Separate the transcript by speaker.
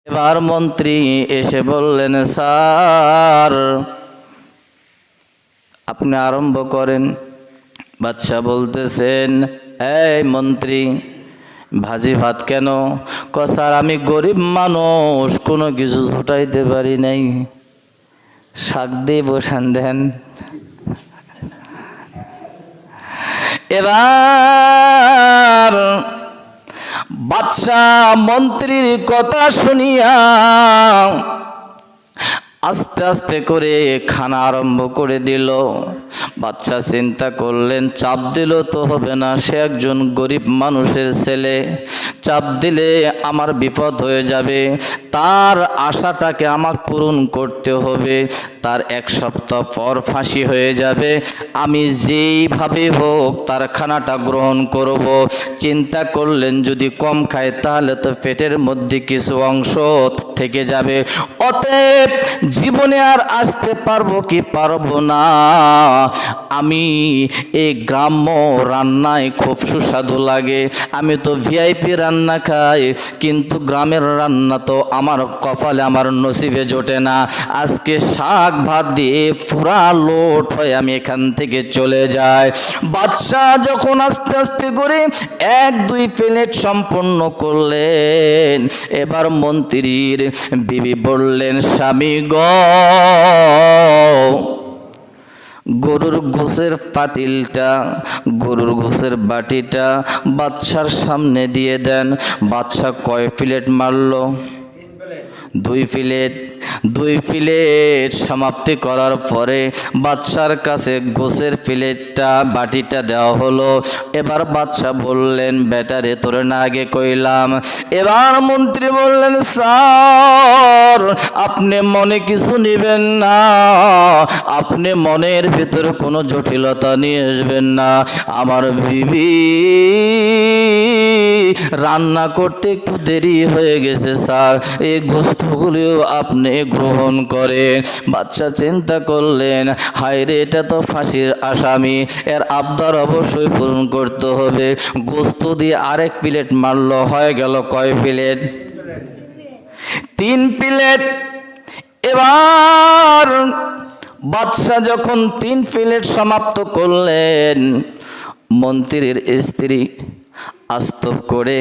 Speaker 1: এবার মন্ত্রী এসে বললেন, স্যার আপনি আরম্ভ করেন। বাদশাহ বলতেছেন, এই মন্ত্রী ভাজি ভাত কেন? স্যার আমি গরিব মানুষ, কোনো কিছু ছুটাইতে পারি নাই, শাক দিয়ে বসান দেন। এবার বাদশাহ মন্ত্রীর কথা শুনিয়া আস্তে আস্তে করে খানা আরম্ভ করে দিল। বাদশাহ চিন্তা করলেন, চাপ দিল তো হবে না, সে একজন গরিব মানুষের ছেলে, চাপ দিলে আমার বিপদ হয়ে যাবে, তার আশাটাকে আমাকে পূরণ করতে হবে, তার এক সপ্তাহ পর ফাঁসি হয়ে যাবে, আমি যেইভাবে হোক তার খানাটা গ্রহণ করব। চিন্তা করলেন যদি কম খায় তাহলে তো পেটের মধ্যে কিছু অংশ থেকে যাবে, অতএব জীবনে আর আসতে পারবো কি পারবো না, আমি এই গ্রাম্য রান্নায় খুব সুস্বাদু লাগে, আমি তো ভিআইপি রান্না খাই, কিন্তু গ্রামের রান্না তো আমার কপালে আমার নসিবে জোটে না, আজকে শাক ভাত দিয়ে পুরা লোট হয়ে আমি এখান থেকে চলে যাই। বাদশাহ যখন আস্তে আস্তে করে 1-2 প্লেট সম্পন্ন করলেন, এবার মন্ত্রীর বিবি বললেন, স্বামী গো, গরুর গোশের পাতিলটা, গরুর গোশের বাটিটা বাদশার সামনে দিয়ে দেন। বাদশা কয় প্লেট মারল? 2 প্লেট। 2 প্লেট সমাপ্তি করার পরে বাদশার কাছে গোশের প্লেটটা বাটিটা দেওয়া হলো। এবার বাদশা বললেন, বেটারে তোরে না আগে কইলাম। এবার মন্ত্রী বললেন, স্যার আপনি মনে কিছু নেবেন না, আপনি মনের ভিতরে কোনো জটিলতা নিয়ে আসবেন না, আমার বিবি রান্না করতে একটু দেরি হয়ে গেছে স্যার, এই গোস্তগুলিও আপনি গ্রহণ করেন। বাদশা চিন্তা করলেন, হায় রে, এটা তো ফাঁসির আসামি, এর আবদার অবশ্যই পূরণ করতে হবে। গোস্ত দিয়ে আরেক প্লেট মারল, হয়ে গেল কয় প্লেট? 3 প্লেট। এবার বাদশা যখন 3 প্লেট সমাপ্ত করলেন, মন্ত্রীর স্ত্রী আস্তব করে